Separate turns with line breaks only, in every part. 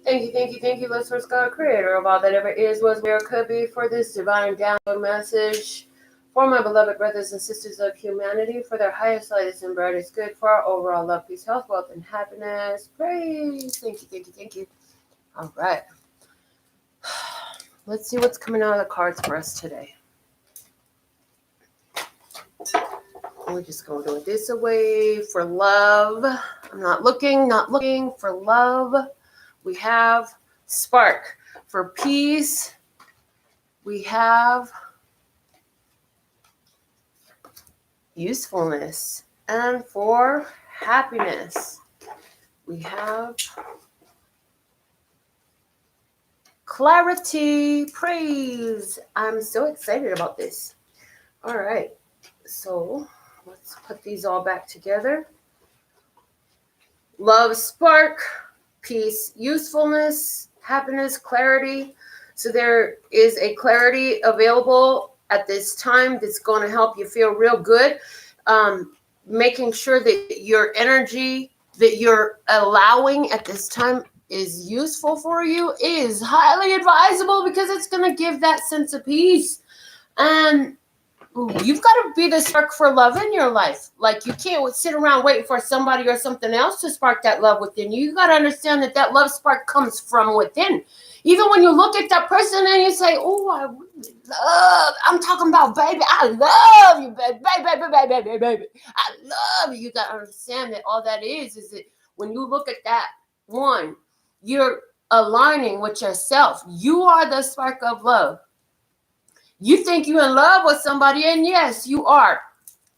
Thank you, Lord Source God, creator of all that ever is, was, where, could be, for this divine download message for my beloved brothers and sisters of humanity, for their highest, lightest, and brightest good, for our overall love, peace, health, wealth, and happiness. Praise. Thank you. All right. Let's see what's coming out of the cards for us today. We're just going to do it this away for love. I'm not looking for love. We have spark. For peace, we have usefulness. And for happiness, we have clarity. Praise. I'm so excited about this. All right. So let's put these all back together. Love, spark, peace, usefulness, happiness, clarity. So there is a clarity available at this time that's going to help you feel real good. Making sure that your energy that you're allowing at this time is useful for you is highly advisable, because it's going to give that sense of peace. And you've got to be the spark for love in your life. Like, you can't sit around waiting for somebody or something else to spark that love within you. You got to understand that love spark comes from within. Even when you look at that person and you say, oh, I really love, I'm talking about, baby, I love you, baby. I love you. You got to understand that all that is that when you look at that one, you're aligning with yourself. You are the spark of love. You think you're in love with somebody, and yes, you are.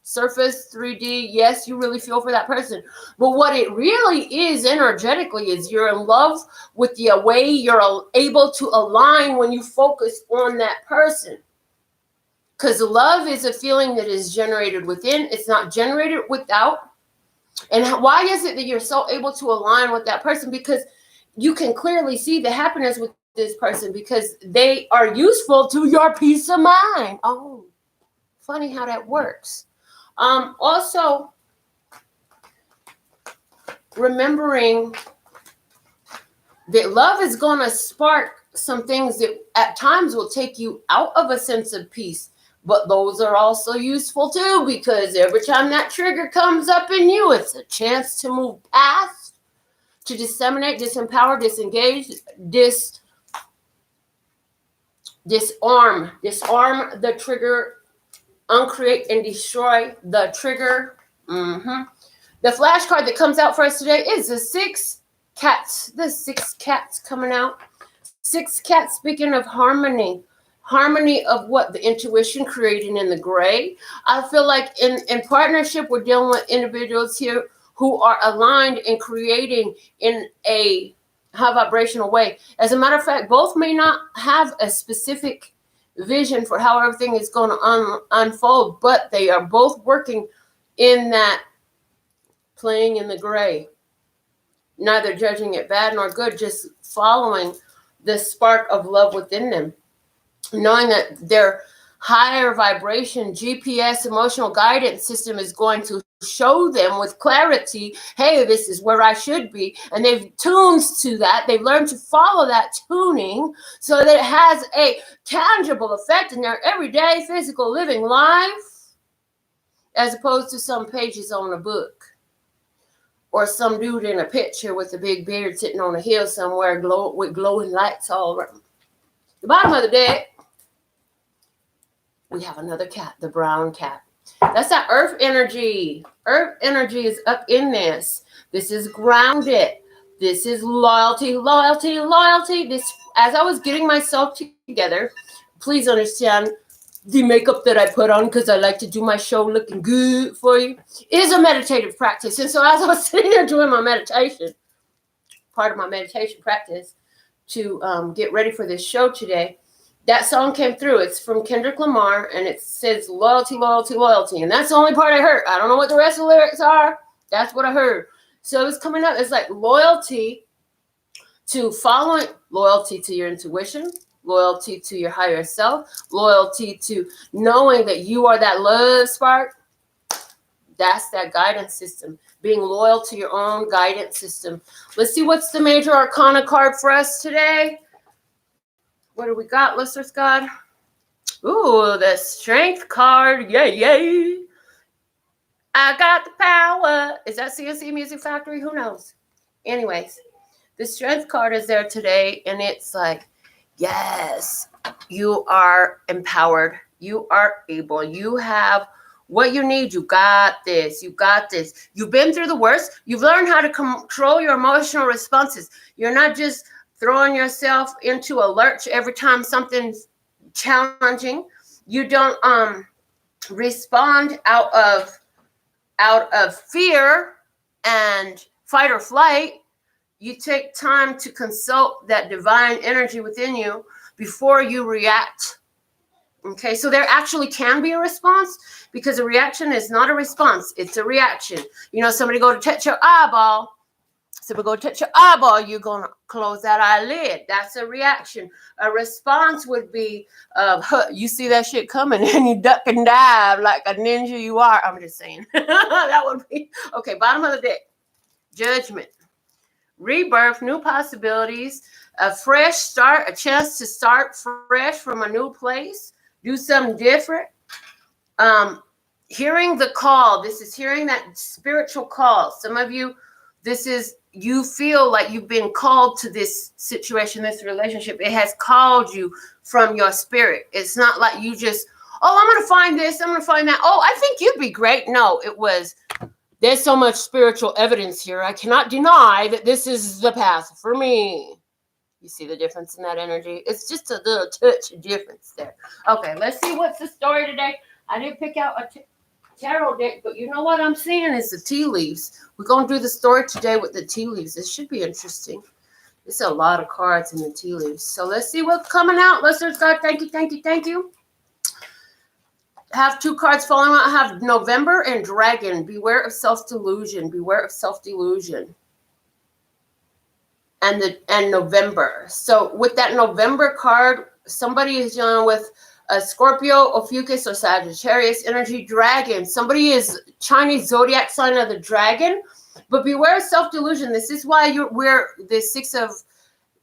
Surface 3D, yes, you really feel for that person. But what it really is energetically is you're in love with the way you're able to align when you focus on that person. Because love is a feeling that is generated within. It's not generated without. And why is it that you're so able to align with that person? Because you can clearly see the happiness with this person, because they are useful to your peace of mind. Oh, funny how that works. Also, remembering that love is going to spark some things that at times will take you out of a sense of peace, but those are also useful too, because every time that trigger comes up in you, it's a chance to move past, to disseminate, disempower, disengage, disarm the trigger, uncreate and destroy the trigger. The flash card that comes out for us today is the 6 cats. The 6 cats coming out. 6 cats, speaking of harmony of what the intuition creating in the gray. I feel like in partnership, we're dealing with individuals here who are aligned and creating in a high vibrational way. As a matter of fact, both may not have a specific vision for how everything is going to unfold, but they are both working in that, playing in the gray, neither judging it bad nor good, just following the spark of love within them, knowing that their higher vibration GPS emotional guidance system is going to show them with clarity, hey, this is where I should be. And they've tuned to that. They've learned to follow that tuning so that it has a tangible effect in their everyday physical living life, as opposed to some pages on a book or some dude in a picture with a big beard sitting on a hill somewhere with glowing lights all around. The bottom of the deck, we have another cat, the brown cat. That's that earth energy. Earth energy is up in this. This is grounded. This is loyalty. This, as I was getting myself together, please understand the makeup that I put on, because I like to do my show looking good for you, is a meditative practice. And so as I was sitting there doing my meditation, part of my meditation practice to get ready for this show today, that song came through. It's from Kendrick Lamar, and it says loyalty. And that's the only part I heard. I don't know what the rest of the lyrics are. That's what I heard. So it's coming up. It's like loyalty to following, loyalty to your intuition, loyalty to your higher self, loyalty to knowing that you are that love spark That's that guidance system, being loyal to your own guidance system. Let's see what's the major arcana card for us today. What do we got, listeners? God? Ooh, the strength card. Yay, yay. I got the power. Is that CNC Music Factory? Who knows? Anyways, the strength card is there today, and it's like, yes, you are empowered. You are able. You have what you need. You got this. You got this. You've been through the worst. You've learned how to control your emotional responses. You're not just throwing yourself into a lurch every time something's challenging. You don't respond out of fear and fight or flight. You take time to consult that divine energy within you before you react. Okay, so there actually can be a response, because a reaction is not a response, it's a reaction. You know, somebody go to touch your eyeball. Somebody go touch your eyeball, you're going to close that eyelid. That's a reaction. A response would be, you see that shit coming and you duck and dive like a ninja you are. I'm just saying. That would be, okay, bottom of the deck. Judgment. Rebirth, new possibilities, a fresh start, a chance to start fresh from a new place, do something different. Hearing the call. This is hearing that spiritual call. Some of you, this is, you feel like you've been called to this situation, this relationship. It has called you from your spirit. It's not like you just, oh, I'm going to find this, I'm going to find that. Oh, I think you'd be great. No, it was, there's so much spiritual evidence here. I cannot deny that this is the path for me. You see the difference in that energy? It's just a little touch of difference there. Okay, let's see what's the story today. I didn't pick out a tarot deck, but you know what I'm seeing is the tea leaves. We're going to do the story today with the tea leaves. This should be interesting. There's a lot of cards in the tea leaves. So let's see what's coming out. Listeners, God, thank you, thank you, thank you. Have two cards falling out. I have November and Dragon. Beware of self-delusion. Beware of self-delusion. And November. So with that November card, somebody is dealing with a Scorpio, Ophiuchus, or Sagittarius energy. Dragon. Somebody is Chinese zodiac sign of the dragon. But beware of self-delusion. This is why where the Six of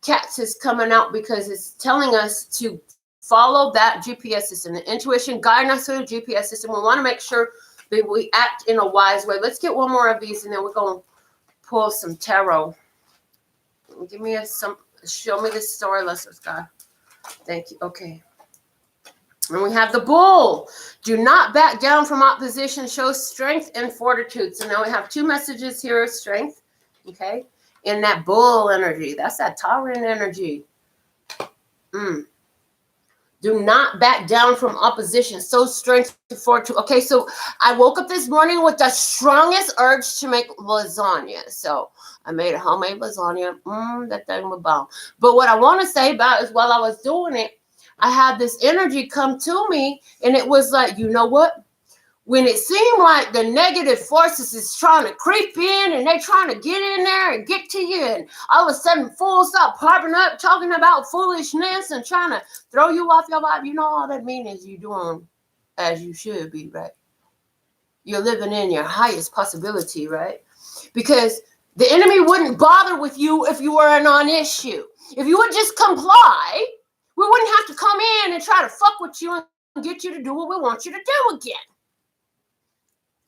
Cats is coming out, because it's telling us to follow that GPS system, the intuition guiding us through the GPS system. We want to make sure that we act in a wise way. Let's get one more of these, and then we're going to pull some tarot. Give me show me this story, listeners, God. Thank you. Okay. And we have the Bull. Do not back down from opposition. Show strength and fortitude. So now we have two messages here of strength. Okay. In that Bull energy. That's that Tauran energy. Do not back down from opposition. So strength and fortitude. Okay, so I woke up this morning with the strongest urge to make lasagna. So I made a homemade lasagna. That thing was bomb. But what I want to say about is, while I was doing it, I had this energy come to me, and it was like, you know what? When it seemed like the negative forces is trying to creep in and they're trying to get in there and get to you, and all of a sudden fools start popping up talking about foolishness and trying to throw you off your vibe, you know all that means is you're doing as you should be, right? You're living in your highest possibility, right? Because the enemy wouldn't bother with you if you were a non-issue. If you would just comply, we wouldn't have to come in and try to fuck with you and get you to do what we want you to do again.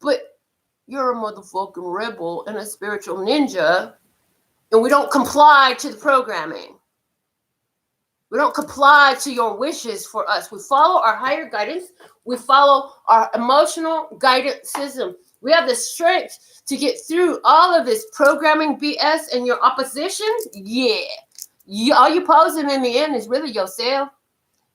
But you're a motherfucking rebel and a spiritual ninja, and we don't comply to the programming. We don't comply to your wishes for us. We follow our higher guidance. We follow our emotional guidance system. We have the strength to get through all of this programming BS and your opposition. Yeah. All you posing in the end is really yourself,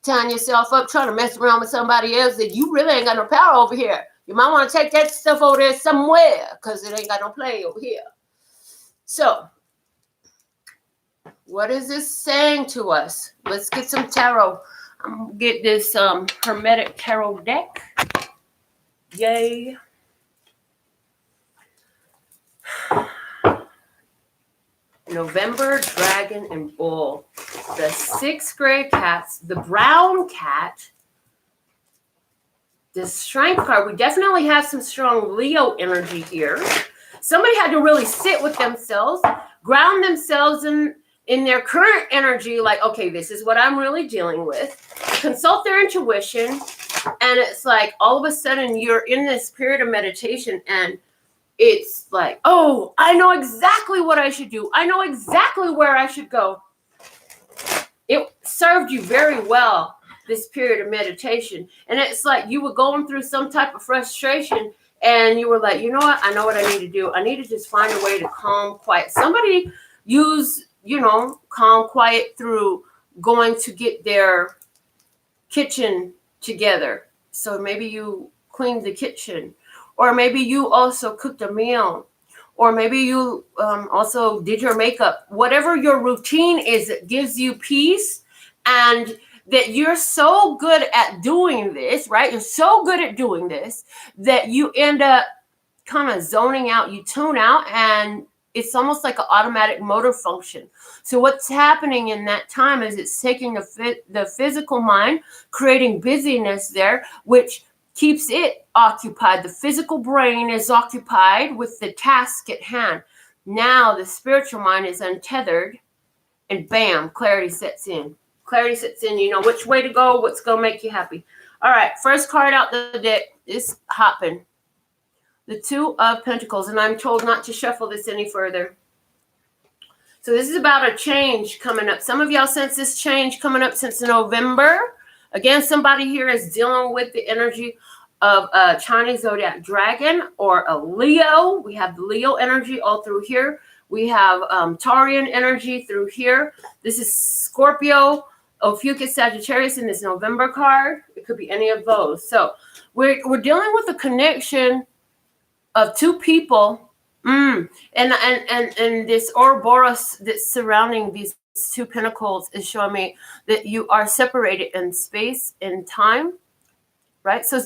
tying yourself up, trying to mess around with somebody else that you really ain't got no power over here. You might want to take that stuff over there somewhere, because it ain't got no play over here. So, what is this saying to us? Let's get some tarot. I'm going to get this Hermetic Tarot deck. Yay. November, Dragon, and Bull. The 6 gray cats, the brown cat, the strength card, we definitely have some strong Leo energy here. Somebody had to really sit with themselves, ground themselves in their current energy, like, okay, this is what I'm really dealing with. Consult their intuition, and it's like all of a sudden you're in this period of meditation, and it's like, oh, I know exactly what I should do. I know exactly where I should go. It served you very well, this period of meditation. And it's like you were going through some type of frustration, and you were like, you know what? I know what I need to do. I need to just find a way to calm, quiet. Somebody use, calm, quiet through going to get their kitchen together. So maybe you cleaned the kitchen, or maybe you also cooked a meal, or maybe you also did your makeup. Whatever your routine is that gives you peace, and that you're so good at doing this, right? You're so good at doing this that you end up kind of zoning out, you tune out, and it's almost like an automatic motor function. So what's happening in that time is it's taking the physical mind, creating busyness there, which keeps it occupied. The physical brain is occupied with the task at hand. Now the spiritual mind is untethered, and bam, clarity sets in. Clarity sets in. You know which way to go, what's going to make you happy. All right, first card out the deck is hopping. The Two of Pentacles, and I'm told not to shuffle this any further. So this is about a change coming up. Some of y'all sense this change coming up since November. Again, somebody here is dealing with the energy of a Chinese zodiac dragon or a Leo. We have the Leo energy all through here. We have Taurian energy through here. This is Scorpio, Ophiuchus, Sagittarius in this November card. It could be any of those. So we're dealing with a connection of two people, and this Ouroboros that's surrounding these two pentacles is showing me that you are separated in space and time, right? So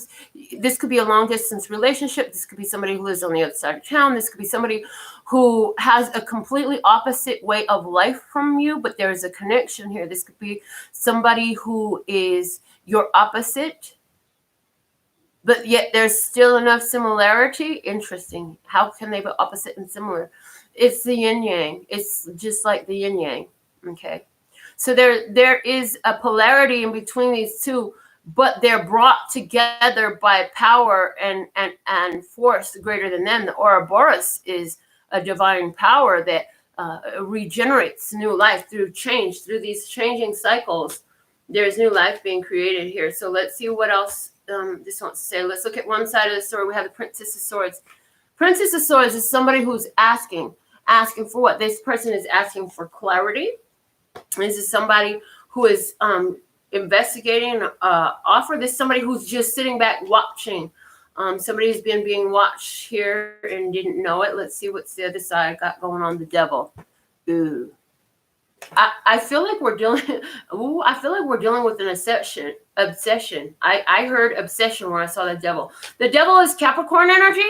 this could be a long distance relationship. This could be somebody who lives on the other side of town. This could be somebody who has a completely opposite way of life from you, but there is a connection here. This could be somebody who is your opposite, but yet there's still enough similarity. Interesting. How can they be opposite and similar? It's the yin yang. It's just like the yin yang. Okay. So there is a polarity in between these two, but they're brought together by power and force greater than them. The Ouroboros is a divine power that regenerates new life through change, through these changing cycles. There's new life being created here. So let's see what else this wants to say. Let's look at one side of the story. We have the Princess of Swords. Princess of Swords is somebody who's asking for what? This person is asking for clarity. This is somebody who is investigating an offer. This is somebody who's just sitting back watching. Somebody who's been being watched here and didn't know it. Let's see what's the other side got going on. The Devil. Ooh. I feel like we're dealing. Ooh, I feel like we're dealing with an obsession. I heard obsession when I saw the Devil. The Devil is Capricorn energy.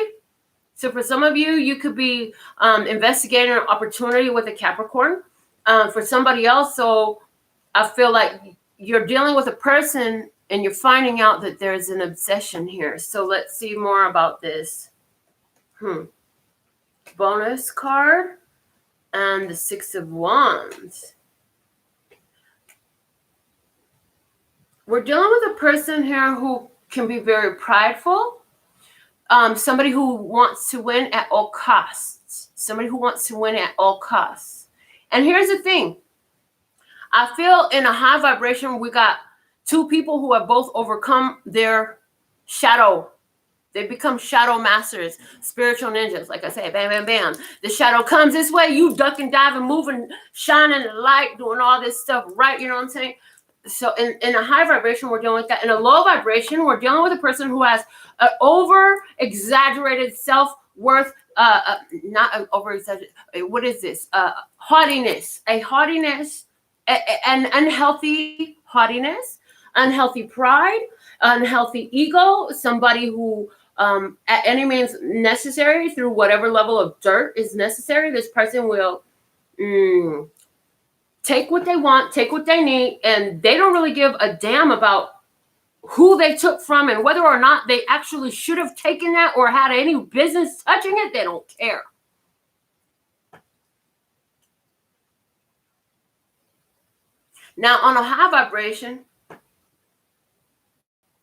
So for some of you, you could be investigating an opportunity with a Capricorn. For somebody else, so I feel like you're dealing with a person and you're finding out that there's an obsession here. So let's see more about this. Bonus card. And the Six of Wands. We're dealing with a person here who can be very prideful. Somebody who wants to win at all costs. Somebody who wants to win at all costs. And here's the thing. I feel in a high vibration, we got two people who have both overcome their shadow. They become shadow masters, spiritual ninjas. Like I say, bam, bam, bam. The shadow comes this way. You duck and dive and move and shining the light, doing all this stuff, right? You know what I'm saying? So in a high vibration, we're dealing with that. In a low vibration, we're dealing with a person who has an over-exaggerated self-worth, not over-exaggerated. What is this? Haughtiness. A haughtiness, an unhealthy haughtiness, unhealthy pride, unhealthy ego, somebody who at any means necessary, through whatever level of dirt is necessary, this person will take what they want, take what they need, and they don't really give a damn about who they took from and whether or not they actually should have taken that or had any business touching it. They don't care. Now, on a high vibration,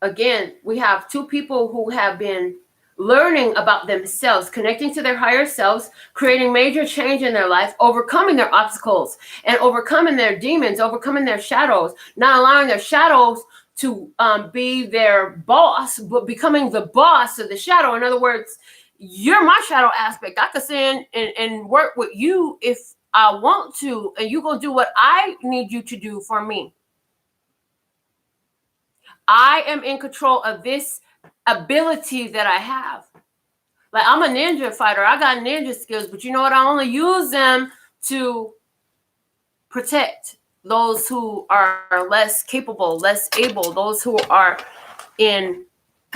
again, we have two people who have been learning about themselves, connecting to their higher selves, creating major change in their life, overcoming their obstacles and overcoming their demons, overcoming their shadows, not allowing their shadows to be their boss, but becoming the boss of the shadow. In other words, you're my shadow aspect. I could sit in and work with you if I want to, and you go do what I need you to do for me. I am in control of this ability that I have. Like, I'm a ninja fighter. I got ninja skills, but you know what? I only use them to protect those who are less capable, less able, those who are in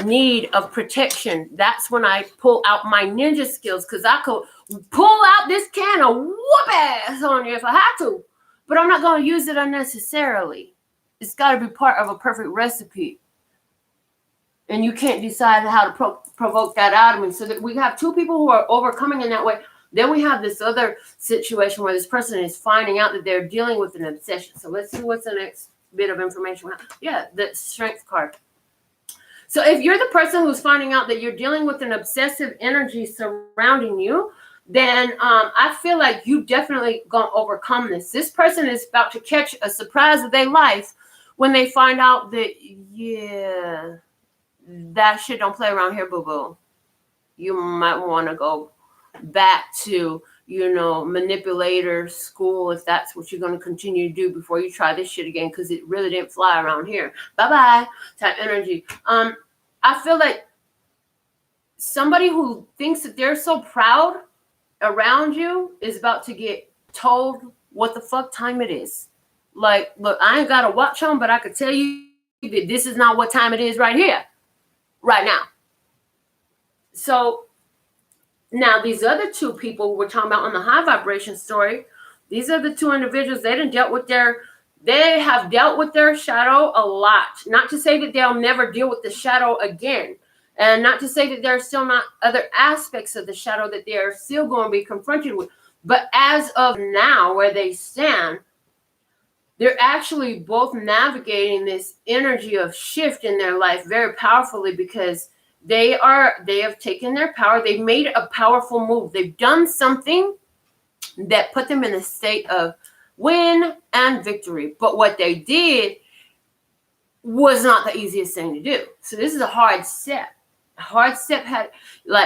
need of protection. That's when I pull out my ninja skills, because I could pull out this can of whoop ass on you if I had to, but I'm not going to use it unnecessarily. It's got to be part of a perfect recipe. And you can't decide how to provoke that out of me. So that we have two people who are overcoming in that way. Then we have this other situation where this person is finding out that they're dealing with an obsession. So let's see what's the next bit of information. Yeah, the strength card. So if you're the person who's finding out that you're dealing with an obsessive energy surrounding you, then I feel like you definitely gonna overcome this. This person is about to catch a surprise of their life when they find out that, yeah, that shit don't play around here, boo-boo. You might want to go back to, manipulator school if that's what you're going to continue to do before you try this shit again, because it really didn't fly around here. Bye-bye type energy. I feel like somebody who thinks that they're so proud around you is about to get told what the fuck time it is. Like, look, I ain't got a watch on, but I could tell you that this is not what time it is right here, right now. So now these other two people we're talking about on the high vibration story, these are the two individuals. They have dealt with their shadow a lot. Not to say that they'll never deal with the shadow again. And not to say that there are still not other aspects of the shadow that they are still going to be confronted with. But as of now, where they stand, they're actually both navigating this energy of shift in their life very powerfully, because they have taken their power. They've made a powerful move. They've done something that put them in a state of win and victory. But what they did was not the easiest thing to do. So this is a hard step. A hard step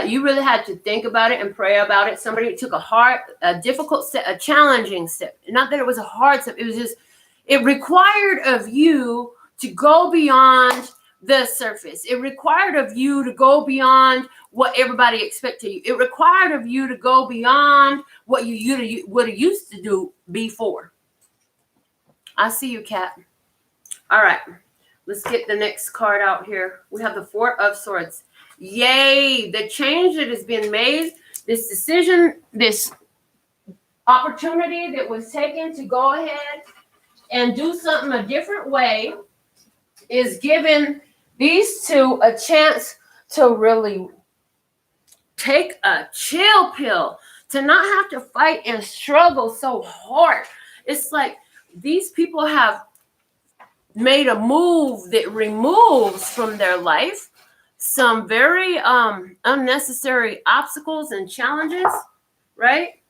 you really had to think about it and pray about it. Somebody took a difficult step, a challenging step. Not that it was a hard step. It was just, it required of you to go beyond the surface. It required of you to go beyond what everybody expected you. It required of you to go beyond what you would have used to do before. I see you, Kat. All right. Let's get the next card out here. We have the Four of Swords. Yay. The change that has been made, this decision, this opportunity that was taken to go ahead and do something a different way is giving these two a chance to really take a chill pill, to not have to fight and struggle so hard. It's like these people have made a move that removes from their life some very unnecessary obstacles and challenges, right?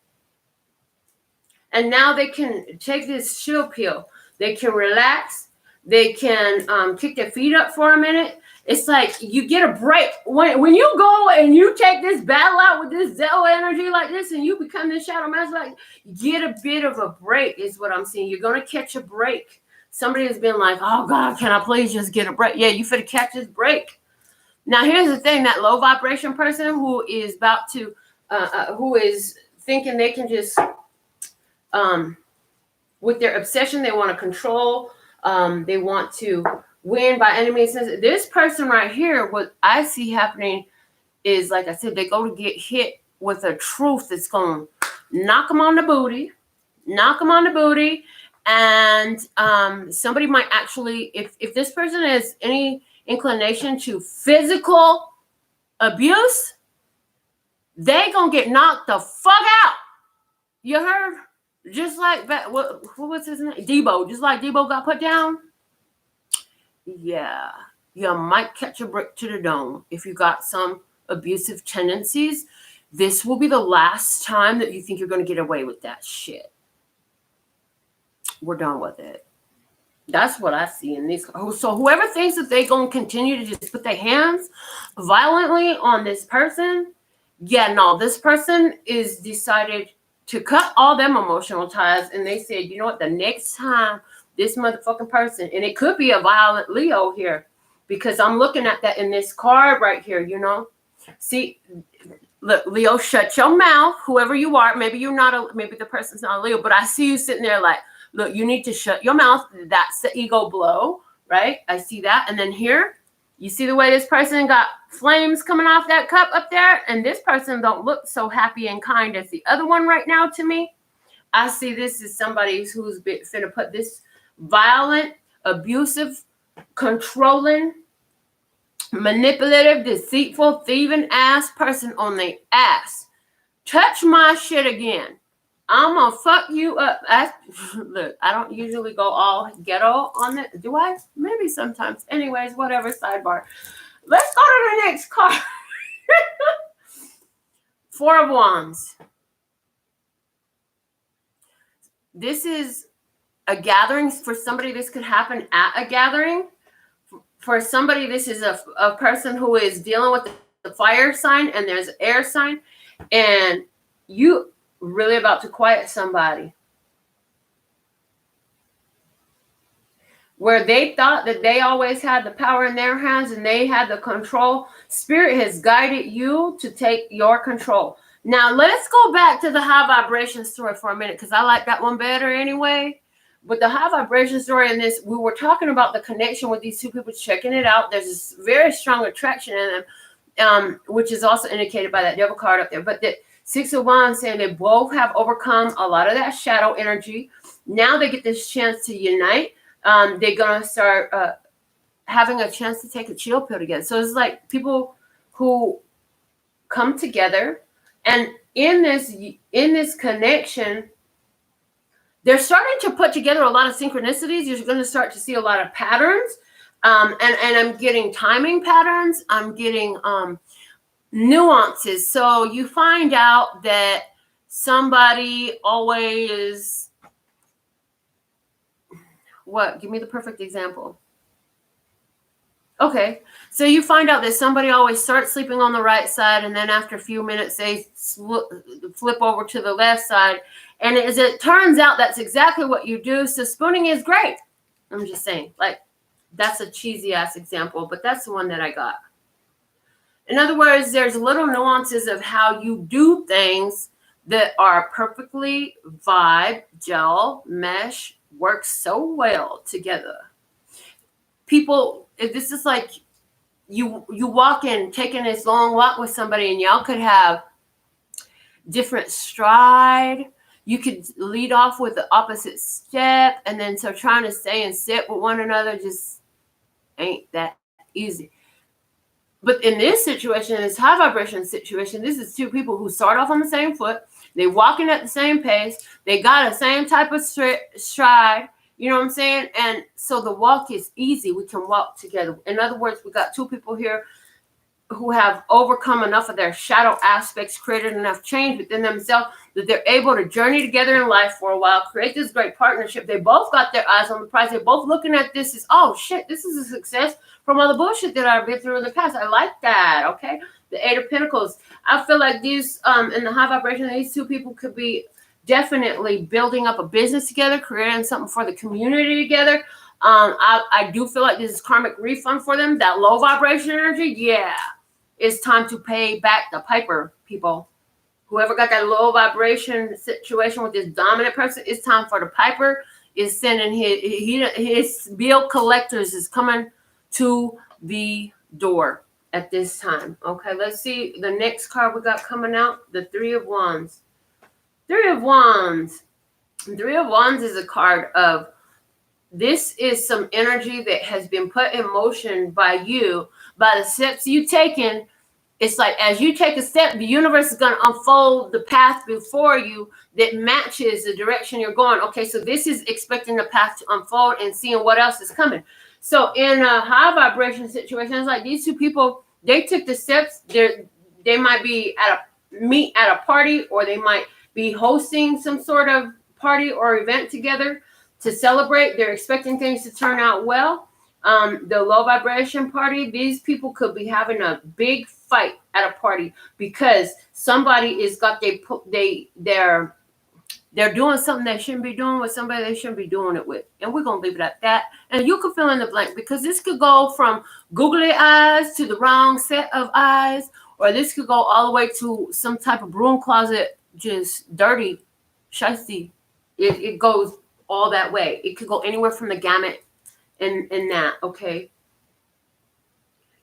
And now they can take this chill pill. They can relax. They can kick their feet up for a minute. It's like you get a break. When you go and you take this battle out with this Zelle energy like this and you become this shadow master, like, get a bit of a break is what I'm seeing. You're going to catch a break. Somebody has been like, oh, God, can I please just get a break? Yeah, you finna catch this break. Now, here's the thing. That low vibration person who is about to, who is thinking they can just, with their obsession, they want to control, they want to win by any means. This person right here, what I see happening is, like I said, they go to get hit with a truth that's going to knock them on the booty, and somebody might actually, if this person has any inclination to physical abuse, they gonna get knocked the fuck out. You heard? Just like that. What was his name? Debo. Just like Debo got put down. Yeah, you might catch a brick to the dome if you got some abusive tendencies. This will be the last time that you think you're going to get away with that shit. We're done with it. That's what I see in these. So whoever thinks that they're going to continue to just put their hands violently on this person, yeah, no, this person is decided to cut all them emotional ties. And they said, you know what, the next time this motherfucking person, and it could be a violent Leo here, because I'm looking at that in this card right here, you know. See, look, Leo, shut your mouth, whoever you are. Maybe you're not maybe the person's not a Leo, but I see you sitting there like, look, you need to shut your mouth. That's the ego blow, right? I see that. And then here, you see the way this person got flames coming off that cup up there? And this person don't look so happy and kind as the other one right now to me. I see this as somebody who's finna put this violent, abusive, controlling, manipulative, deceitful, thieving ass person on the ass. Touch my shit again, I'm gonna fuck you up. Look, I don't usually go all ghetto on it. Do I? Maybe sometimes. Anyways, whatever, sidebar. Let's go to the next card. Four of Wands. This is a gathering. For somebody, this could happen at a gathering. For somebody, this is a person who is dealing with the fire sign, and there's an air sign, and you really about to quiet somebody where they thought that they always had the power in their hands and they had the control. Spirit has guided you to take your control. Now let's go back to the high vibration story for a minute, because I like that one better anyway. But the high vibration story in this, we were talking about the connection with these two people, checking it out. There's this very strong attraction in them, which is also indicated by that devil card up there. But the Six of Wands saying they both have overcome a lot of that shadow energy. Now they get this chance to unite. They're going to start having a chance to take a chill pill together. So it's like people who come together, and in this connection, they're starting to put together a lot of synchronicities. You're going to start to see a lot of patterns. And I'm getting timing patterns. I'm getting nuances. So you find out that somebody always, what? Give me the perfect example. Okay. So you find out that somebody always starts sleeping on the right side, and then after a few minutes, they flip over to the left side. And as it turns out, that's exactly what you do. So spooning is great. I'm just saying, like, that's a cheesy ass example, but that's the one that I got. In other words, there's little nuances of how you do things that are perfectly vibe, gel, mesh, work so well together. People, this is like you walk in, taking this long walk with somebody, and y'all could have different stride. You could lead off with the opposite step, and then so trying to stay in step with one another just ain't that easy. But in this situation, this high vibration situation, this is two people who start off on the same foot. They walking at the same pace. They got the same type of stride. You know what I'm saying? And so the walk is easy. We can walk together. In other words, we got two people here who have overcome enough of their shadow aspects, created enough change within themselves that they're able to journey together in life for a while, create this great partnership. They both got their eyes on the prize. They're both looking at this as, oh shit, this is a success from all the bullshit that I've been through in the past. I like that. Okay. The Eight of Pentacles. I feel like these, in the high vibration, these two people could be definitely building up a business together, creating something for the community together. I do feel like this is karmic refund for them. That low vibration energy, yeah. It's time to pay back the piper, people. Whoever got that low vibration situation with this dominant person, it's time for the piper. Is sending his bill collectors is coming to the door at this time. Okay, let's see the next card we got coming out. The Three of Wands. Three of Wands. Three of Wands is a card of this is some energy that has been put in motion by you, by the steps you've taken. It's like as you take a step, the universe is going to unfold the path before you that matches the direction you're going. Okay, so this is expecting the path to unfold and seeing what else is coming. So in a high vibration situation, it's like these two people, they took the steps. They might be meet at a party, or they might be hosting some sort of party or event together to celebrate. They're expecting things to turn out well. The low vibration party, these people could be having a big fight at a party because somebody is they're doing something they shouldn't be doing with somebody they shouldn't be doing it with. And we're going to leave it at that. And you can fill in the blank, because this could go from googly eyes to the wrong set of eyes, or this could go all the way to some type of broom closet, just dirty, shifty. It goes all that way. It could go anywhere from the gamut in that, okay?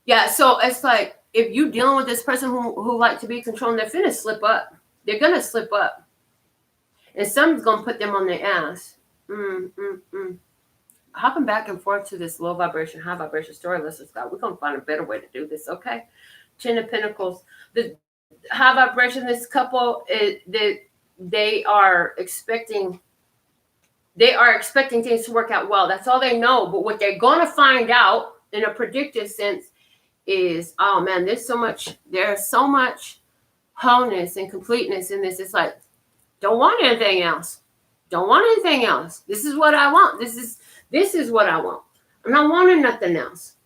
Yeah, so it's like, if you're dealing with this person who like to be controlling, they're finna slip up. They're going to slip up. And something's going to put them on their ass. Hopping back and forth to this low vibration, high vibration story, let's just go. We're going to find a better way to do this, okay? 10 of Pentacles. The high vibration, this couple, they are expecting things to work out well. That's all they know. But what they're going to find out in a predictive sense is, oh man, there's so much wholeness and completeness in this. It's like, don't want anything else. Don't want anything else. This is what I want. This is what I want. I'm not wanting nothing else.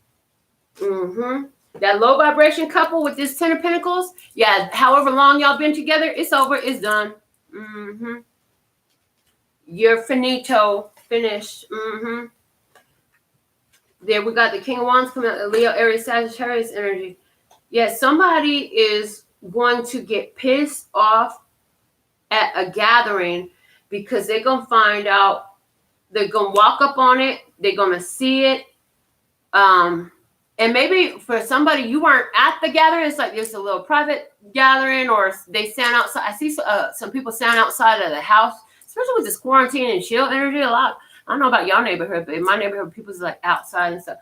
That low vibration couple with this 10 of Pentacles, yeah, however long y'all been together, it's over, it's done. You're finito, finished. There we got the King of Wands coming out, Leo, Aries, Sagittarius energy. Yeah, somebody is going to get pissed off at a gathering because they're going to find out, they're going to walk up on it, they're going to see it. And maybe for somebody, you weren't at the gathering. It's like there's a little private gathering, or they stand outside. I see some people stand outside of the house, especially with this quarantine and chill energy a lot. I don't know about y'all neighborhood, but in my neighborhood, people's like outside and stuff.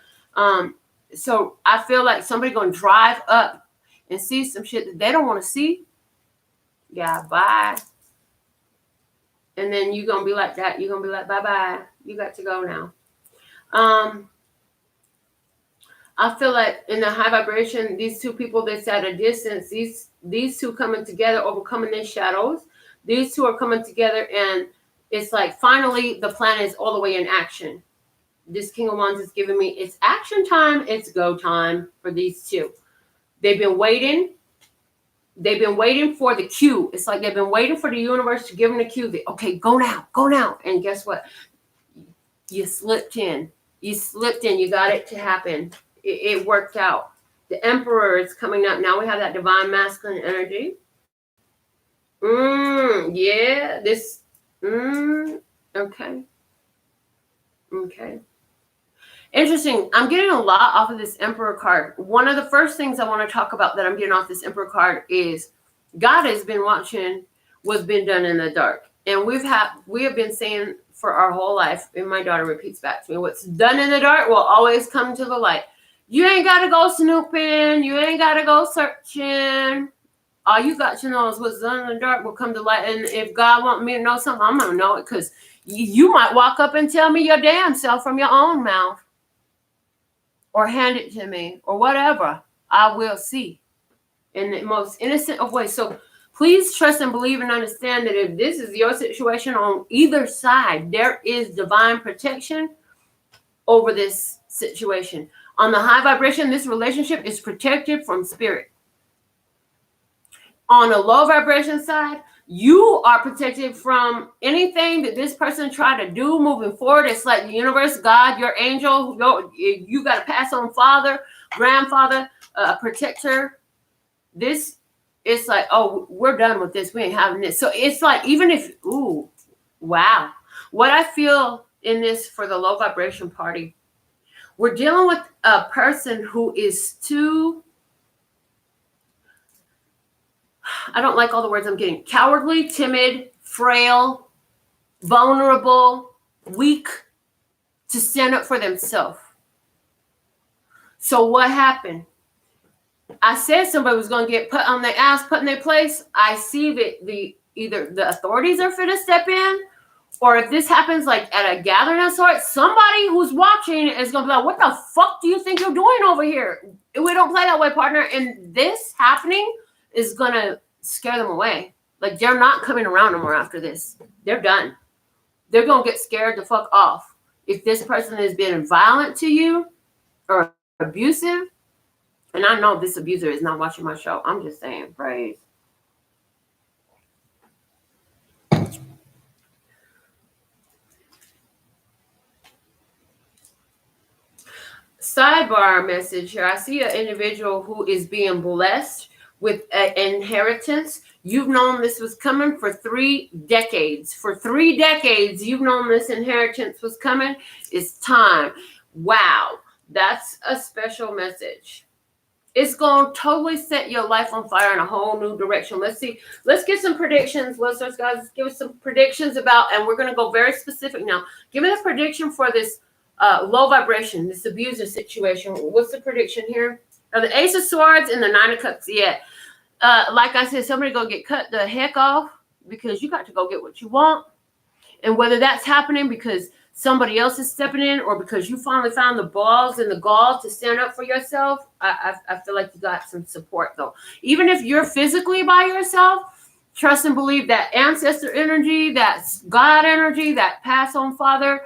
So I feel like somebody going to drive up and see some shit that they don't want to see. Yeah, bye. And then you're going to be like that. You're going to be like, bye-bye. You got to go now. I feel like in the high vibration, these two people that's at a distance, these two coming together, overcoming their shadows. These two are coming together, and it's like finally the plan is all the way in action. This King of Wands is giving me, it's action time, it's go time for these two. They've been waiting. They've been waiting for the cue. It's like they've been waiting for the universe to give them the cue. Okay, go now, go now. And guess what? You slipped in. You slipped in. You got it to happen. It worked out. The Emperor is coming up. Now we have that divine masculine energy. Yeah. This. Okay. Okay. Interesting. I'm getting a lot off of this Emperor card. One of the first things I want to talk about that I'm getting off this Emperor card is God has been watching what's been done in the dark. And we have been saying for our whole life, and my daughter repeats back to me, what's done in the dark will always come to the light. You ain't got to go snooping. You ain't got to go searching. All you got to know is what's done in the dark will come to light. And if God wants me to know something, I'm going to know it, because you might walk up and tell me your damn self from your own mouth, or hand it to me, or whatever. I will see in the most innocent of ways. So please trust and believe and understand that if this is your situation on either side, there is divine protection over this situation. On the high vibration, this relationship is protected from spirit. On the low vibration side, you are protected from anything that this person tried to do moving forward. It's like the universe, God, your angel, you got to pass on father, grandfather, protector. This, it's like, oh, we're done with this. We ain't having this. So it's like, even if, ooh, wow. What I feel in this for the low vibration party, we're dealing with a person who is too, I don't like all the words I'm getting, cowardly, timid, frail, vulnerable, weak to stand up for themselves. So what happened? I said somebody was going to get put on their ass, put in their place. I see that either the authorities are fit to step in, or if this happens like at a gathering of sorts, somebody who's watching is going to be like, what the fuck do you think you're doing over here? We don't play that way, partner. And this happening is going to scare them away. Like, they're not coming around no more after this. They're done. They're going to get scared the fuck off. If this person is being violent to you or abusive, and I know this abuser is not watching my show. I'm just saying, praise. Sidebar message here. I see an individual who is being blessed with an inheritance. You've known this was coming for 3 decades. For 3 decades, you've known this inheritance was coming. It's time. Wow. That's a special message. It's going to totally set your life on fire in a whole new direction. Let's see. Let's get some predictions. Listeners, guys, give us some predictions about, and we're going to go very specific now. Give me a prediction for this low vibration, this abuser situation. What's the prediction here? The Ace of Swords and the Nine of Cups. Yeah. Like I said, somebody going to get cut the heck off because you got to go get what you want. And whether that's happening because somebody else is stepping in or because you finally found the balls and the gall to stand up for yourself, I feel like you got some support, though. Even if you're physically by yourself, trust and believe that ancestor energy, that God energy, that past on father,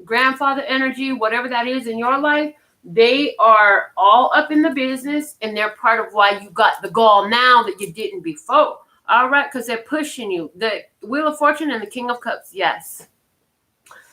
grandfather energy, whatever that is in your life, they are all up in the business, and they're part of why you got the gall now that you didn't before. All right, because they're pushing you. The Wheel of Fortune and the King of Cups, yes.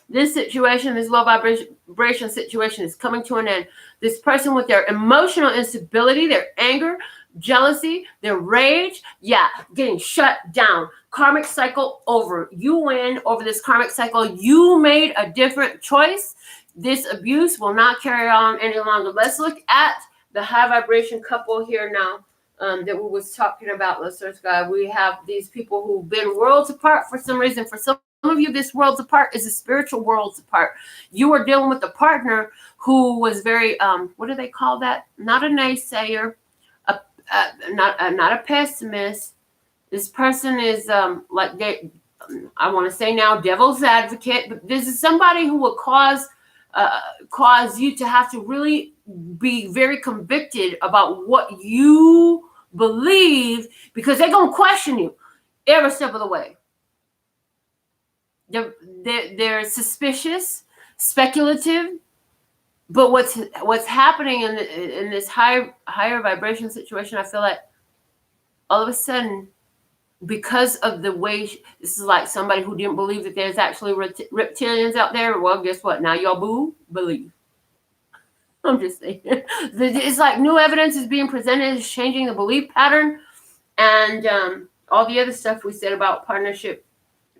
This situation, this low vibration situation is coming to an end. This person with their emotional instability, their anger, jealousy, their rage, yeah, getting shut down. Karmic cycle over. You win over this karmic cycle. You made a different choice. This abuse will not carry on any longer. Let's look at the high vibration couple here now that we was talking about, listeners, guys. We have these people who've been worlds apart for some reason. For some of you, this worlds apart is a spiritual worlds apart. You are dealing with a partner who was very, what do they call that? Not a naysayer, not a pessimist. This person is like they, I want to say now, devil's advocate. But this is somebody who will cause you to have to really be very convicted about what you believe, because they're gonna question you every step of the way. They're suspicious, speculative, but what's happening in this higher vibration situation, I feel like all of a sudden, because of the way this is like somebody who didn't believe that there's actually reptilians out there. Well, guess what? Now y'all believe. I'm just saying. It's like new evidence is being presented, is changing the belief pattern, and all the other stuff we said about partnership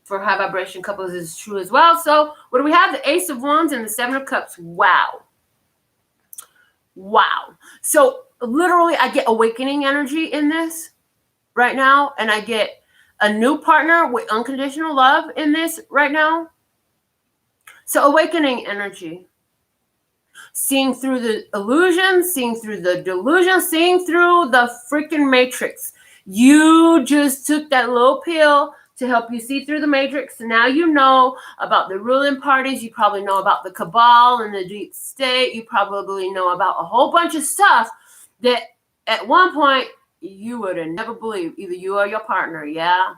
for high vibration couples is true as well. So what do we have? The Ace of Wands and the Seven of Cups. Wow. So literally, I get awakening energy in this right now, and I get a new partner with unconditional love in this right now. So awakening energy. Seeing through the illusion, seeing through the delusion, seeing through the freaking matrix. You just took that little pill to help you see through the matrix. Now you know about the ruling parties. You probably know about the cabal and the deep state. You probably know about a whole bunch of stuff that at one point you would have never believed, either you or your partner. Yeah.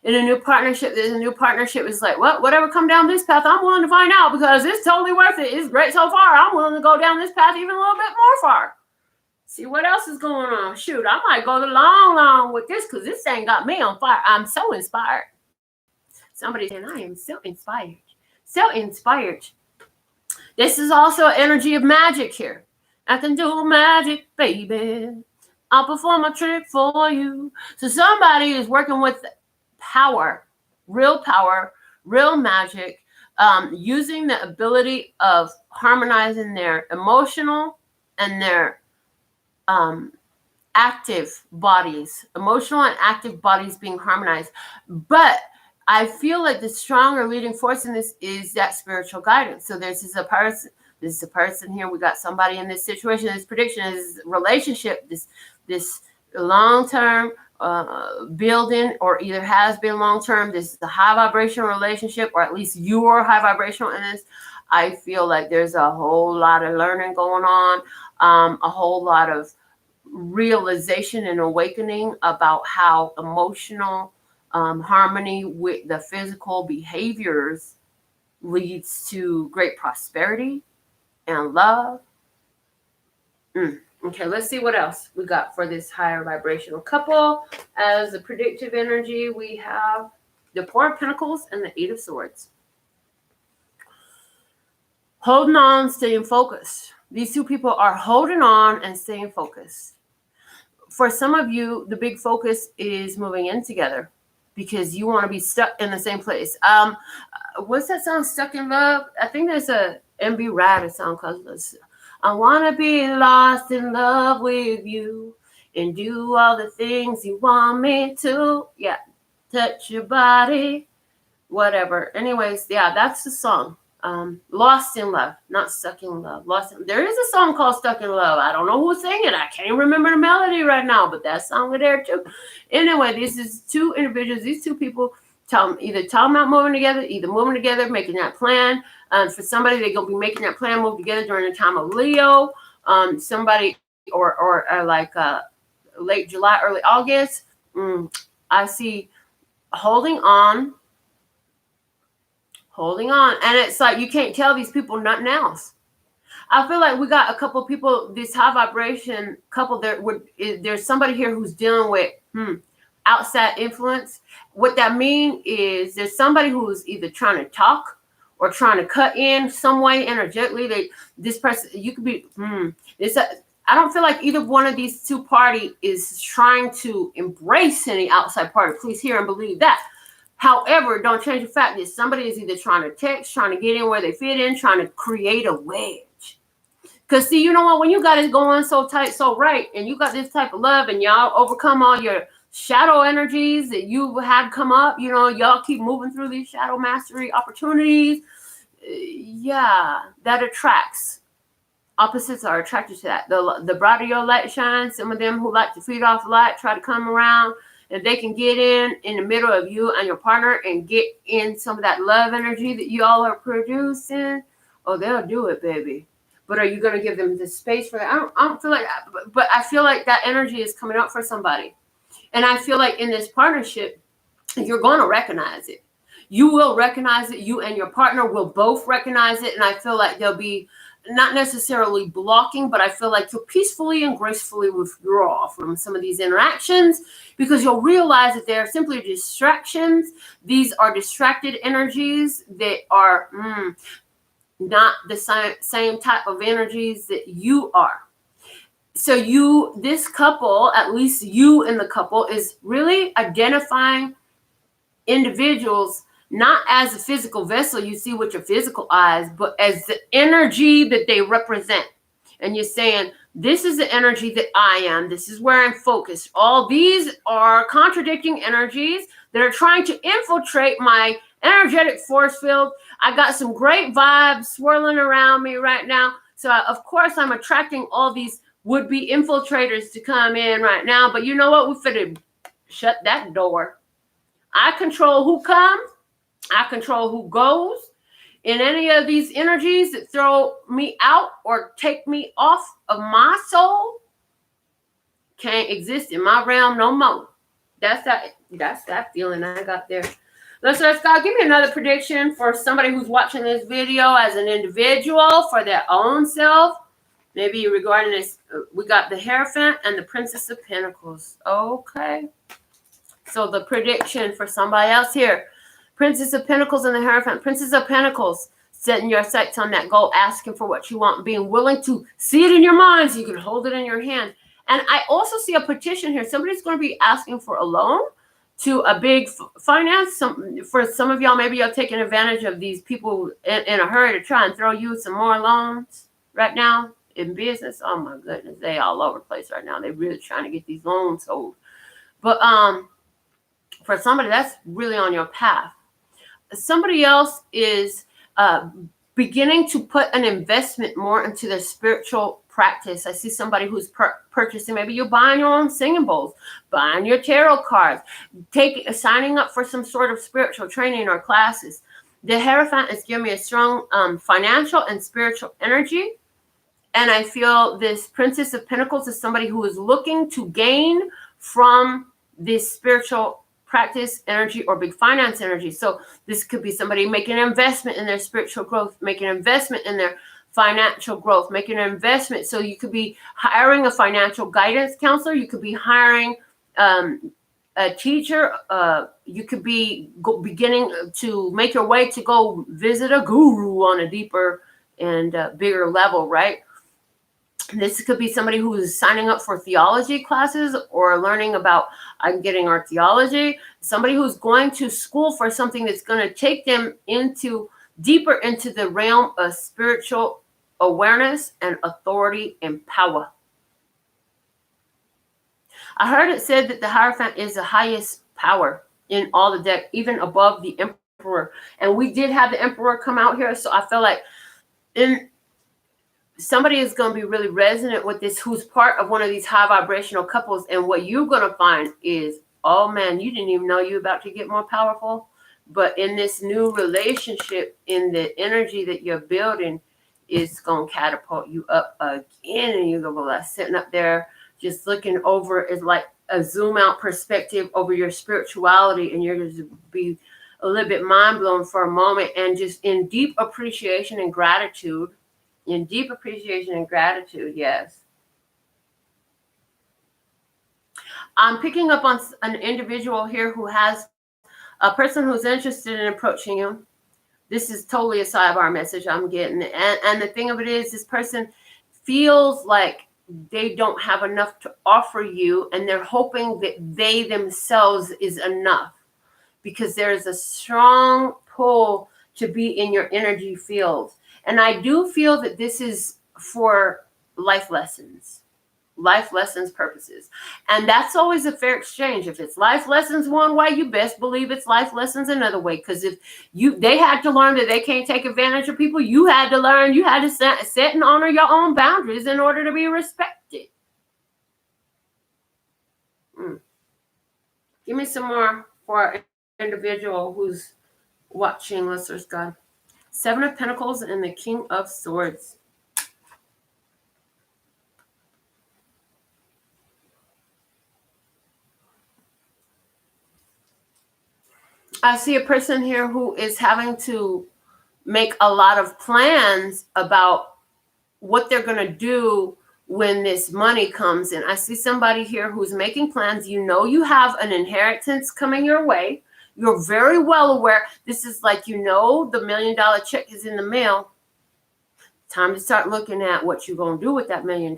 In a new partnership, there's a new partnership. It's like, well, whatever come down this path, I'm willing to find out because it's totally worth it. It's great so far. I'm willing to go down this path even a little bit more far. See what else is going on. Shoot, I might go the long with this because this thing got me on fire. I'm so inspired. Somebody saying, I am so inspired. So inspired. This is also an energy of magic here. I can do magic, baby. I'll perform a trick for you. So somebody is working with power, real magic, using the ability of harmonizing their emotional and their active bodies, emotional and active bodies being harmonized. But I feel like the stronger leading force in this is that spiritual guidance. So this is a person here. We got somebody in this situation. This prediction is relationship. This long term building, or either has been long term. This is a high vibration relationship, or at least you are high vibrational in this. I feel like there's a whole lot of learning going on, a whole lot of realization and awakening about how emotional harmony with the physical behaviors leads to great prosperity and love. Okay, let's see what else we got for this higher vibrational couple. As a predictive energy, we have the Four of Pentacles and the Eight of Swords. Holding on, staying focused. These two people are holding on and staying focused. For some of you, the big focus is moving in together because you want to be stuck in the same place. What's that song, Stuck in Love? I think there's a MB Ryder song called I want to be lost in love with you and do all the things you want me to. Yeah, touch your body, whatever. Anyways, yeah, that's the song. Lost in Love, not Stuck in Love. There is a song called Stuck in Love. I don't know who's singing it. I can't remember the melody right now, but that song is there too. Anyway, this is two individuals. These two people either talking about moving together, making that plan. For somebody, they're gonna be making that plan, move together during the time of Leo. Somebody or like late July, early August. I see holding on, and it's like you can't tell these people nothing else. I feel like we got a couple people, this high vibration couple, there's somebody here who's dealing with outside influence. What that means is there's somebody who's either trying to talk or trying to cut in some way energetically. This person, you could be I don't feel like either one of these two parties is trying to embrace any outside party. Please hear and believe that. However, don't change the fact that somebody is either trying to text, trying to get in where they fit in, trying to create a wedge. Because see, you know what? When you got it going so tight, so right, and you got this type of love, and y'all overcome all your shadow energies that you had come up, y'all keep moving through these shadow mastery opportunities. Yeah, that attracts. Opposites are attracted to that. The brighter your light shines, some of them who like to feed off light try to come around. If they can get in the middle of you and your partner and get in some of that love energy that you all are producing, oh, they'll do it, baby. But are you going to give them the space for that? I don't feel like that. But I feel like that energy is coming up for somebody. And I feel like in this partnership, you're going to recognize it. You will recognize it. You and your partner will both recognize it. And I feel like they'll be not necessarily blocking, but I feel like you'll peacefully and gracefully withdraw from some of these interactions because you'll realize that they're simply distractions. These are distracted energies that are not the same type of energies that you are. So this couple, at least you and the couple, is really identifying individuals not as a physical vessel you see with your physical eyes, but as the energy that they represent. And you're saying, this is the energy that I am. This is where I'm focused. All these are contradicting energies that are trying to infiltrate my energetic force field. I got some great vibes swirling around me right now. So, of course, I'm attracting all these would-be infiltrators to come in right now. But you know what? We finna shut that door. I control who comes. I control who goes. In any of these energies that throw me out or take me off of my soul can't exist in my realm no more. That's that feeling I got there. Let's God, give me another prediction for somebody who's watching this video as an individual for their own self. Maybe regarding this, we got the Hierophant and the Princess of Pentacles. Okay. So the prediction for somebody else here. Princess of Pentacles and the Hierophant. Princess of Pentacles, setting your sights on that goal, asking for what you want, being willing to see it in your mind so you can hold it in your hand. And I also see a petition here. Somebody's going to be asking for a loan to a big finance. For some of y'all, maybe you're taking advantage of these people in a hurry to try and throw you some more loans right now in business. Oh, my goodness. They all over the place right now. They're really trying to get these loans sold. But For somebody, that's really on your path. Somebody else is beginning to put an investment more into their spiritual practice. I see somebody who's purchasing, maybe you're buying your own singing bowls, buying your tarot cards, signing up for some sort of spiritual training or classes. The Hierophant is giving me a strong financial and spiritual energy. And I feel this Princess of Pentacles is somebody who is looking to gain from this spiritual practice energy or big finance energy. So this could be somebody making an investment in their spiritual growth, making an investment in their financial growth, making an investment. So you could be hiring a financial guidance counselor. You could be hiring a teacher. You could be beginning to make your way to go visit a guru on a deeper and bigger level, right? This could be somebody who is signing up for theology classes or learning about getting our theology. Somebody who's going to school for something that's going to take them deeper into the realm of spiritual awareness and authority and power. I heard it said that the Hierophant is the highest power in all the deck, even above the Emperor. And we did have the Emperor come out here, so I feel like somebody is going to be really resonant with this who's part of one of these high vibrational couples. And what you're going to find is, oh man, you didn't even know you're about to get more powerful. But in this new relationship, in the energy that you're building, it's going to catapult you up again. And you're going to be like sitting up there just looking over. It's like a zoom out perspective over your spirituality. And you're going to be a little bit mind blown for a moment and just in deep appreciation and gratitude. In deep appreciation and gratitude, yes. I'm picking up on an individual here who has a person who's interested in approaching you. This is totally a sidebar message I'm getting. And the thing of it is, this person feels like they don't have enough to offer you, and they're hoping that they themselves is enough, because there is a strong pull to be in your energy field. And I do feel that this is for life lessons purposes. And that's always a fair exchange. If it's life lessons one way, you best believe it's life lessons another way. Because if they had to learn that they can't take advantage of people, you had to learn, you had to set and honor your own boundaries in order to be respected. Give me some more for an individual who's watching, listeners, God. 7 of Pentacles and the King of Swords. I see a person here who is having to make a lot of plans about what they're going to do when this money comes in. I see somebody here who's making plans. You know you have an inheritance coming your way. You're very well aware. This is like, the $1 million check is in the mail. Time to start looking at what you're going to do with that $1 million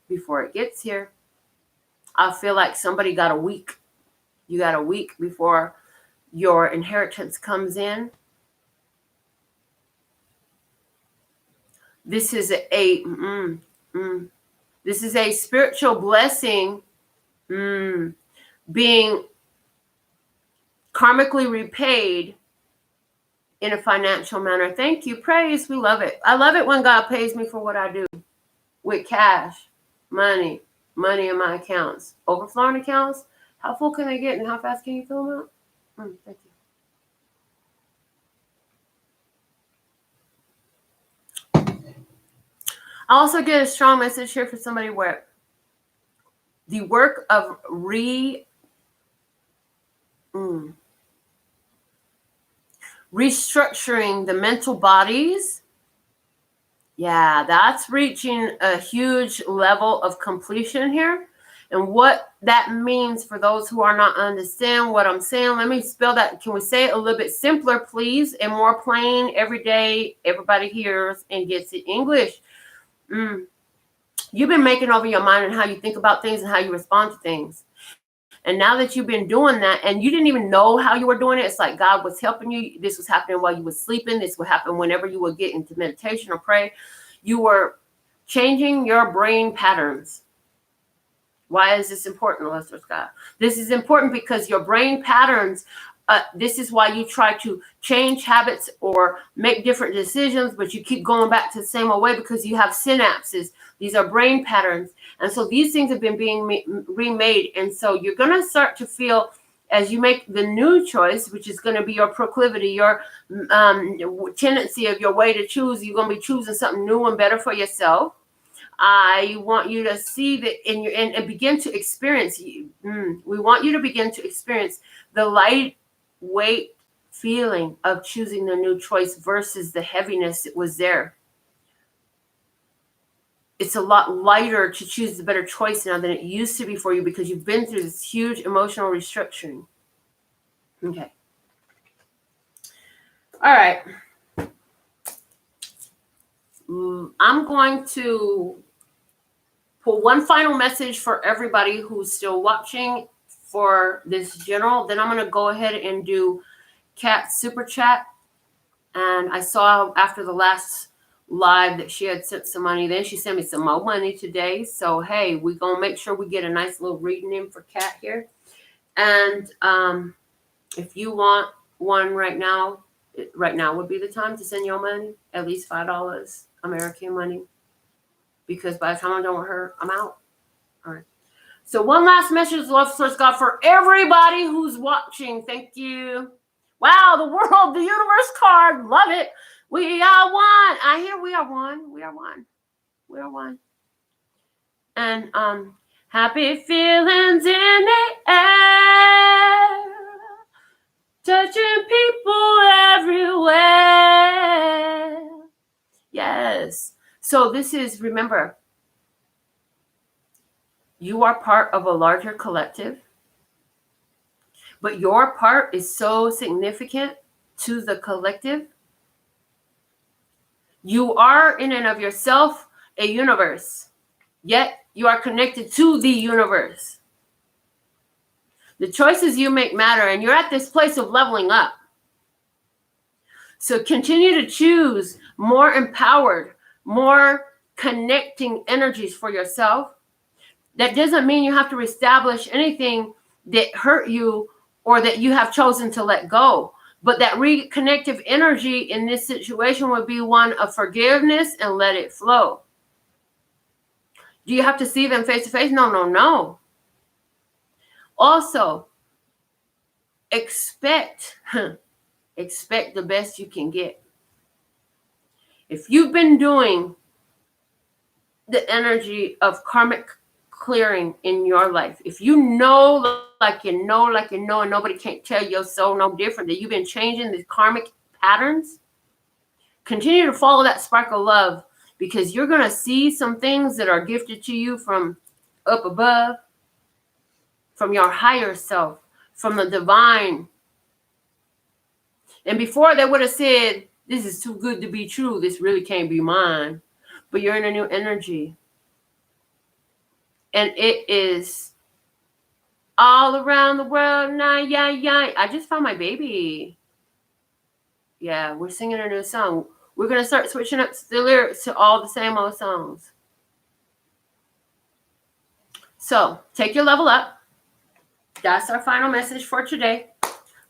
before it gets here. I feel like somebody got a week. You got a week before your inheritance comes in. This is this is a spiritual blessing being karmically repaid in a financial manner. Thank you. Praise. We love it. I love it when God pays me for what I do with cash, money in my accounts, overflowing accounts. How full can they get and how fast can you fill them out? Thank you. I also get a strong message here for somebody where the work of restructuring the mental bodies. Yeah, that's reaching a huge level of completion here. And what that means for those who are not understand what I'm saying, let me spell that. Can we say it a little bit simpler, please? And more plain, every day, everybody hears and gets it. English. You've been making over your mind and how you think about things and how you respond to things. And now that you've been doing that and you didn't even know how you were doing it, it's like God was helping you. This was happening while you were sleeping. This would happen whenever you would get into meditation or pray. You were changing your brain patterns. Why is this important, Lester Scott? This is important because your brain patterns, this is why you try to change habits or make different decisions, but you keep going back to the same old way because you have synapses. These are brain patterns. And so these things have been being remade. And so you're going to start to feel, as you make the new choice, which is going to be your proclivity, your tendency of your way to choose, you're going to be choosing something new and better for yourself. I want you to see that in your and begin to experience. We want you to begin to experience the lightweight feeling of choosing the new choice versus the heaviness that was there. It's a lot lighter to choose the better choice now than it used to be for you because you've been through this huge emotional restructuring. Okay. All right. I'm going to pull one final message for everybody who's still watching for this general. Then I'm going to go ahead and do Kat super chat. And I saw after the last live that she had sent some money. Then she sent me some more money today. So, hey, we're going to make sure we get a nice little reading in for Kat here. And if you want one right now would be the time to send your money, at least $5 American money. Because by the time I'm done with her, I'm out. All right. So one last message, love source God, for everybody who's watching. Thank you. Wow, the world, the universe card. Love it. We are one. I hear we are one. We are one. We are one. And happy feelings in the air. Touching people everywhere. Yes. So this is, remember, you are part of a larger collective, but your part is so significant to the collective. You are in and of yourself a universe, yet you are connected to the universe. The choices you make matter, and you're at this place of leveling up. So continue to choose more empowered, more connecting energies for yourself. That doesn't mean you have to reestablish anything that hurt you or that you have chosen to let go. But that reconnective energy in this situation would be one of forgiveness and let it flow. Do you have to see them face to face? No. Also, expect the best you can get. If you've been doing the energy of karmic clearing in your life, if you know like you know, and nobody can't tell your soul no different, that you've been changing the karmic patterns, continue to follow that spark of love, because you're going to see some things that are gifted to you from up above, from your higher self, from the divine. And before they would have said, this is too good to be true, this really can't be mine. But you're in a new energy. And it is all around the world now, yeah. I just found my baby. Yeah, we're singing a new song. We're going to start switching up the lyrics to all the same old songs. So, take your level up. That's our final message for today.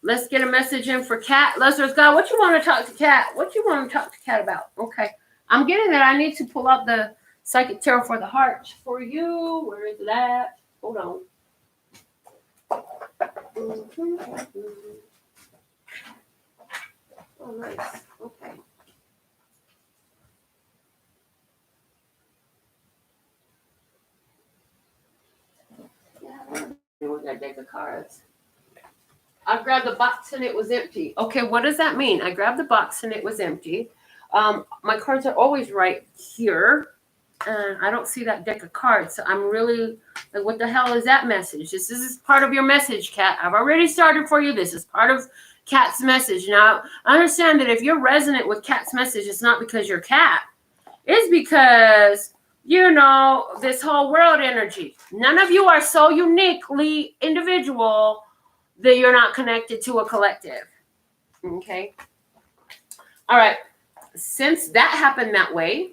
Let's get a message in for Kat. Lester Scott, what you want to talk to Kat? What you want to talk to Kat about? Okay. I'm getting that. I need to pull out the Psychic Tarot for the Heart for you. Where is that? Hold on. Oh, nice. Okay. Yeah, with that deck of cards. I grabbed the box and it was empty. Okay, what does that mean? I grabbed the box and it was empty. My cards are always right here. And I don't see that deck of cards. So I'm really like, what the hell is that message? This is part of your message, Kat. I've already started for you. This is part of Kat's message. Now, I understand that if you're resonant with Kat's message, it's not because you're Kat. It's because, you know, this whole world energy. None of you are so uniquely individual that you're not connected to a collective. Okay? All right. Since that happened that way,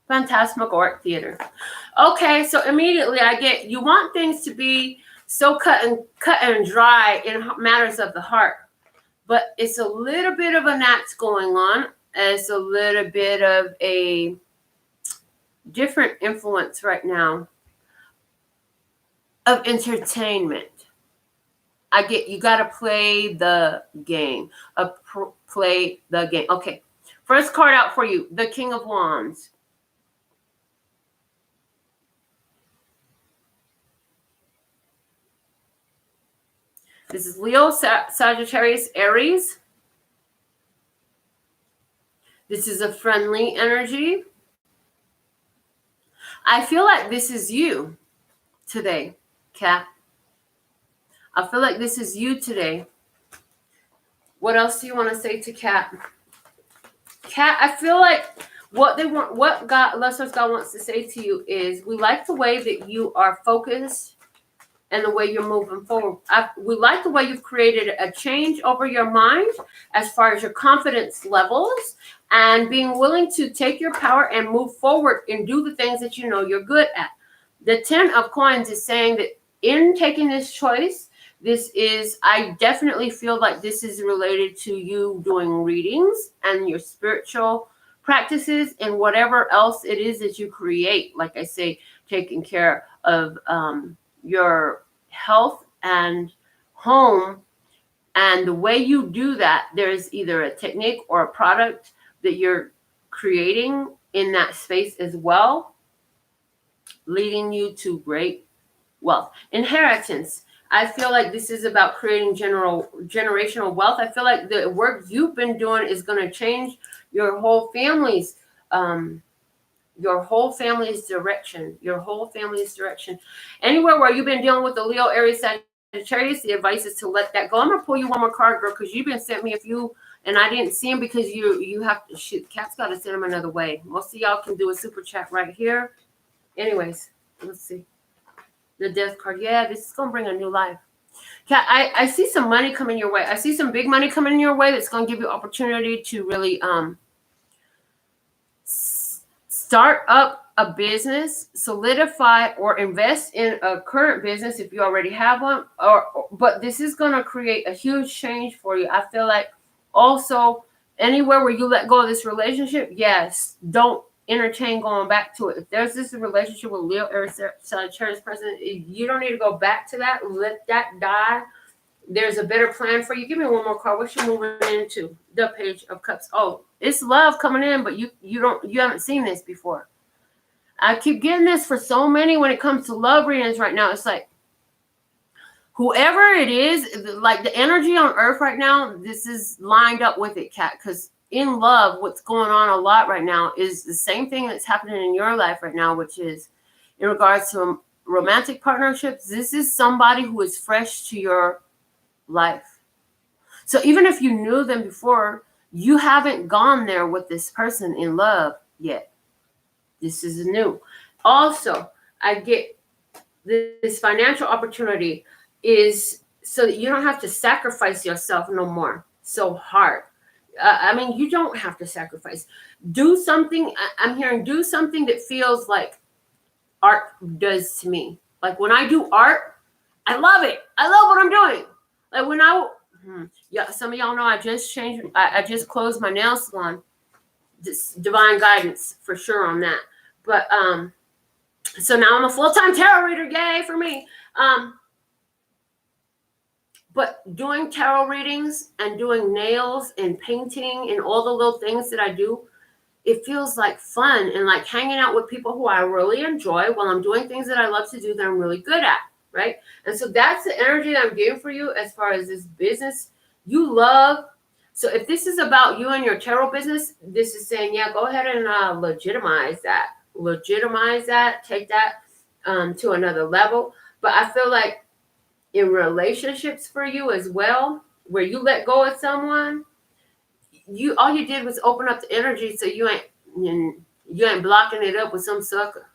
Phantasmagoric theater. Okay, so immediately I get, you want things to be so cut and dry in matters of the heart, but it's a little bit of an act going on. It's a little bit of a different influence right now of entertainment. I get, you got to play the game. Play the game. Okay, first card out for you, the King of Wands. This is Leo, Sagittarius, Aries. This is a friendly energy. I feel like this is you today, Kat. I feel like this is you today. What else do you want to say to Kat? Kat, I feel like what God, Lesser's God wants to say to you is, we like the way that you are focused and the way you're moving forward. We like the way you've created a change over your mind as far as your confidence levels and being willing to take your power and move forward and do the things that you know you're good at. The 10 of Coins is saying that in taking this choice, I definitely feel like this is related to you doing readings and your spiritual practices and whatever else it is that you create. Like I say, taking care of your health and home, and the way you do that, there's either a technique or a product that you're creating in that space as well, leading you to great wealth. Inheritance. I feel like this is about creating generational wealth. I feel like the work you've been doing is going to change your whole family's direction. Anywhere where you've been dealing with the Leo, Aries, Sagittarius, the advice is to let that go. I'm going to pull you one more card, girl, because you've been sent me a few, and I didn't see them because you have to, shoot, Cat's got to send them another way. Most of y'all can do a super chat right here. Anyways, let's see. The Death card. Yeah, this is going to bring a new life. Cat, I see some money coming your way. I see some big money coming your way that's going to give you opportunity to really start up a business, solidify or invest in a current business if you already have one. But this is going to create a huge change for you. I feel like also anywhere where you let go of this relationship, yes, don't entertain going back to it. If there's this relationship with Leo, Aries, Sagittarius person, you don't need to go back to that. Let that die. There's a better plan for you. Give me one more card. What you moving into? The Page of Cups. Oh, it's love coming in, but you haven't seen this before. I keep getting this for so many when it comes to love readings right now. It's like whoever it is, like the energy on Earth right now, this is lined up with it, Kat, because in love, what's going on a lot right now is the same thing that's happening in your life right now, which is in regards to romantic partnerships. This is somebody who is fresh to your life. So even if you knew them before, you haven't gone there with this person in love yet. This is new. Also, I get this financial opportunity is so that you don't have to sacrifice yourself no more so hard. I mean, you don't have to sacrifice. Do something. I'm hearing do something that feels like art does to me. Like when I do art, I love it. I love what I'm doing. Like when some of y'all know I just closed my nail salon. This divine guidance for sure on that. But so now I'm a full-time tarot reader. Yay for me. But doing tarot readings and doing nails and painting and all the little things that I do, it feels like fun and like hanging out with people who I really enjoy while I'm doing things that I love to do that I'm really good at, right? And so that's the energy that I'm getting for you as far as this business you love. So if this is about you and your tarot business, this is saying, yeah, go ahead and legitimize that. Take that to another level. But I feel like in relationships for you as well, where you let go of someone, all you did was open up the energy, so you ain't blocking it up with some sucker.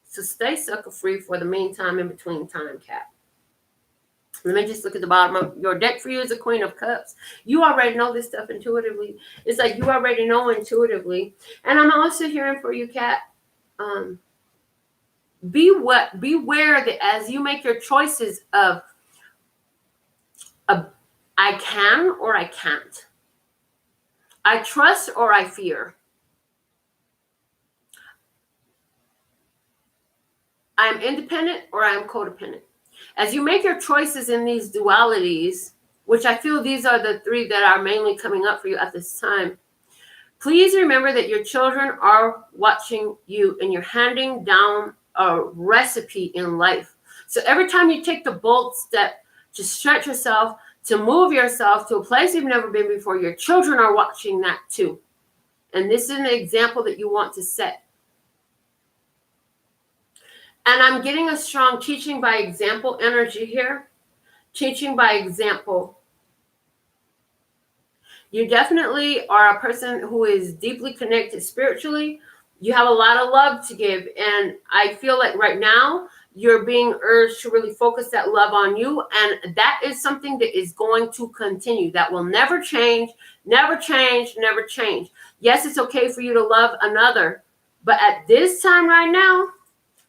So stay sucker free for the meantime, in between time, Cat. Let me just look at the bottom of your deck for you is a Queen of Cups. You already know this stuff intuitively. It's like you already know intuitively. And I'm also hearing for you, Cat, beware that as you make your choices of I can or I can't, I trust or I fear, I'm independent or I'm codependent. As you make your choices in these dualities, which I feel these are the three that are mainly coming up for you at this time, please remember that your children are watching you and you're handing down a recipe in life. So every time you take the bold step to stretch yourself, to move yourself to a place you've never been before, your children are watching that too. And this is an example that you want to set. And I'm getting a strong teaching by example energy here. Teaching by example. You definitely are a person who is deeply connected spiritually. You have a lot of love to give. And I feel like right now you're being urged to really focus that love on you. And that is something that is going to continue. That will never change, never change, never change. Yes, it's okay for you to love another. But at this time right now,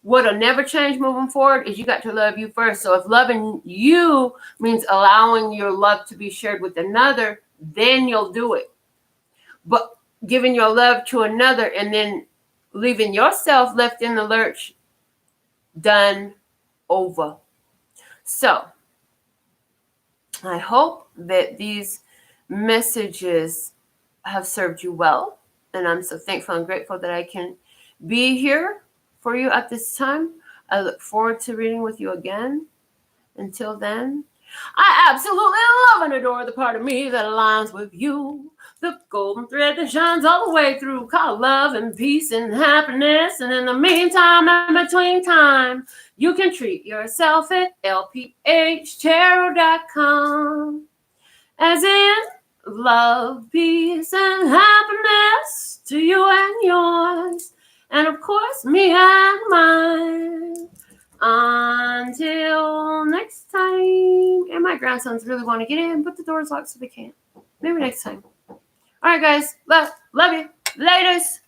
what'll never change moving forward is you got to love you first. So if loving you means allowing your love to be shared with another, then you'll do it. But giving your love to another and then leaving yourself left in the lurch, done, over. So I hope that these messages have served you well. And I'm so thankful and grateful that I can be here for you at this time. I look forward to reading with you again. Until then, I absolutely love and adore the part of me that aligns with you. The golden thread that shines all the way through, called love and peace and happiness. And in the meantime, in between time, you can treat yourself at lphtarot.com. As in, love, peace, and happiness to you and yours. And of course, me and mine. Until next time. And my grandsons really want to get in, but the door's locked so they can't. Maybe next time. All right, guys. Love you. Laters.